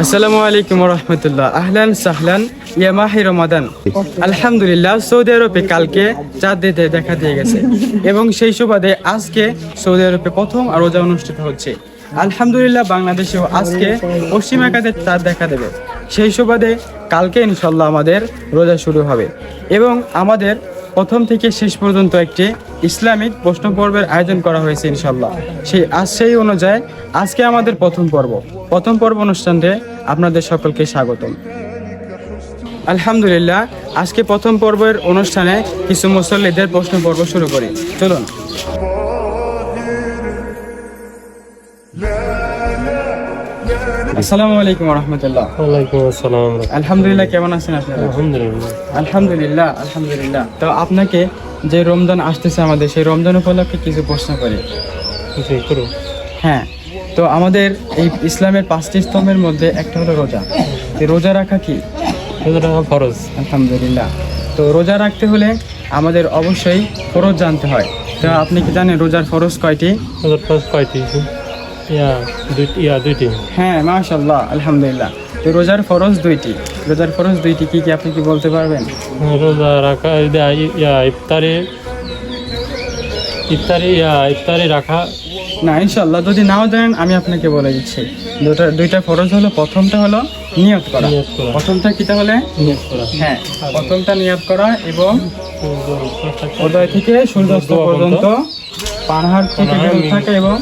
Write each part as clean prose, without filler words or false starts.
আসসালামু আলাইকুম রহমতুল্লাহ। আহলান সাহলান ইয়া মাহি রমাদান। আলহামদুলিল্লাহ, সৌদি আরবে কালকে চাঁদ দেখা দিয়ে গেছে এবং সেই সুবাদে আজকে সৌদি আরবে প্রথম রোজা অনুষ্ঠিত হচ্ছে। আলহামদুলিল্লাহ, বাংলাদেশেও আজকে পশ্চিম আকাশে চাঁদ দেখা দেবে। সেই সুবাদে কালকে ইনশাল্লাহ আমাদের রোজা শুরু হবে এবং আমাদের প্রথম থেকে শেষ পর্যন্ত একটি ইসলামিক প্রশ্ন পর্বের আয়োজন করা হয়েছে ইনশাল্লাহ। সেই অনুযায়ী আজকে আমাদের প্রথম পর্ব অনুষ্ঠানে আপনাদের সকলকে স্বাগতম। আলহামদুলিল্লাহ, আজকে প্রথম পর্বের অনুষ্ঠানে কিছু মুসল্লিদের প্রশ্ন পর্ব শুরু করি। চলুন। আসসালামু আলাইকুম রহমতুল্লাহ। ওয়ালাইকুম আসসালাম। আলহামদুলিল্লাহ, কেমন আছেন আপনারা? আলহামদুলিল্লাহ। তো আপনাকে যে রমজান আসতেছে আমাদের, সেই রমজান উপলক্ষে কিছু প্রশ্ন করি। হ্যাঁ, তো আমাদের এই ইসলামের 5টি স্তম্ভের মধ্যে একটা হলো রোজা। রোজা রাখা কি? রোজা রাখা ফরজ। আলহামদুলিল্লাহ। তো রোজা রাখতে হলে আমাদের অবশ্যই ফরজ জানতে হয়। তো আপনি কি জানেন রোজার ফরজ কয়টি? রোজার ফরজ কয়টি? দুইটি। হ্যাঁ, মাশাআল্লাহ, আলহামদুলিল্লাহ। তো রোজার ফরজ দুইটি কি আপনি কি বলতে পারবেন? রোজা রাখা ইফতারি রাখা না, ইনশাআল্লাহ যদি নাও জানেন আমি আপনাকে বলে দিচ্ছি। দুইটা ফরজ হলো, প্রথমটা হলো নিয়ত করা। প্রথমটা কি তাহলে? নিয়ত করা। হ্যাঁ, প্রথমটা নিয়ত করা এবং উদয় থেকে সূর্যাস্ত পর্যন্ত পানাহার থেকে বিরত থাকা এবং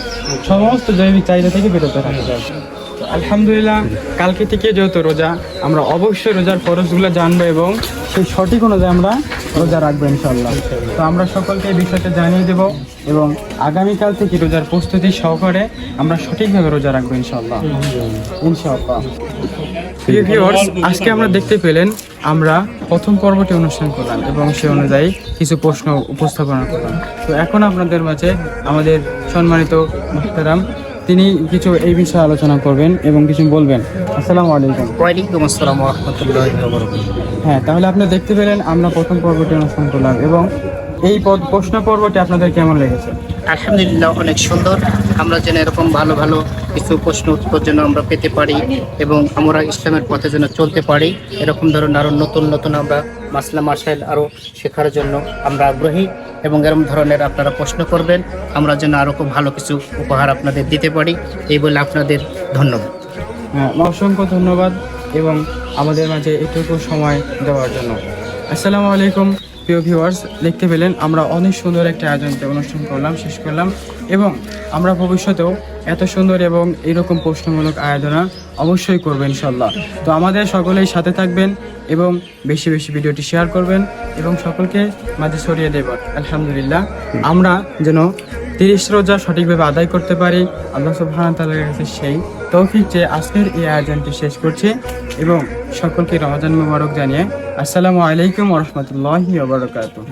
সমস্ত জৈবিক চাহিদা থেকে বিরত থাকা। আলহামদুলিল্লাহ, কালকে থেকে যেহেতু রোজা, আমরা অবশ্যই রোজার ফরজগুলো জানবো এবং সেই সঠিক অনুযায়ী আমরা রোজা রাখবো ইনশাআল্লাহ। তো আমরা সকলকে এই বিষয়টা জানিয়ে দেব এবং আগামীকাল থেকে রোজার প্রস্তুতি সহকারে আমরা সঠিকভাবে রোজা রাখবো ইনশাআল্লাহ। প্রিয় ভিউয়ার্স, আজকে আমরা দেখতে পেলেন আমরা প্রথম পর্বটি অনুষ্ঠান করলাম এবং সে অনুযায়ী কিছু প্রশ্ন উপস্থাপনা করলাম। তো এখন আপনাদের মাঝে আমাদের সম্মানিত মুহতারাম তিনি কিছু এই বিষয়ে আলোচনা করবেন এবং কিছু বলবেন। আসসালামু আলাইকুম। ওয়ালাইকুম আসসালাম ওয়া রাহমাতুল্লাহি ওয়া বারাকাতুহু। হ্যাঁ, তাহলে আপনি দেখতে পেলেন আমরা প্রথম পর্বটি অনুষ্ঠান করলাম এবং এই প্রশ্ন পর্বটি আপনাদের কেমন লেগেছে? আলহামদুলিল্লাহ, অনেক সুন্দর। আমরা যেন এরকম ভালো ভালো কিছু প্রশ্ন উত্তর যেন আমরা পেতে পারি এবং আমরা ইসলামের পথে যেন চলতে পারি, এরকম ধরনের আরও নতুন নতুন আমরা মাসলা মাসাইল আরও শেখার জন্য আমরা আগ্রহী এবং এরকম ধরনের আপনারা প্রশ্ন করবেন, আমরা যেন আরও খুব ভালো কিছু উপহার আপনাদের দিতে পারি। এই বলে আপনাদের ধন্যবাদ। হ্যাঁ, অসংখ্য ধন্যবাদ এবং আমাদের মাঝে এটুকু সময় দেওয়ার জন্য। আসসালামু আলাইকুম। প্রিয় ভিউয়ার্স, দেখতে পেলেন আমরা অনেক সুন্দর একটা অনুষ্ঠান করলাম, শেষ করলাম এবং আমরা ভবিষ্যতেও এত সুন্দর এবং এরকম প্রশ্নমূলক আয়োজনা অবশ্যই করবেন ইনশাল্লাহ। তো আমাদের সকলেই সাথে থাকবেন এবং বেশি বেশি ভিডিওটি শেয়ার করবেন এবং সকলকে মাঝে ছড়িয়ে দেবেন। আলহামদুলিল্লাহ, আমরা যেন 30 রোজা সঠিকভাবে আদায় করতে পারি, আল্লাহ সুবহানাহু ওয়া তাআলার কাছে সেই তৌফিক চেয়ে আজকের এই আয়োজনটি শেষ করছি এবং সকলকে রমজান মুবারক জানিয়ে আসসালামু আলাইকুম ওয়া রাহমাতুল্লাহি ওয়া বারাকাতুহু।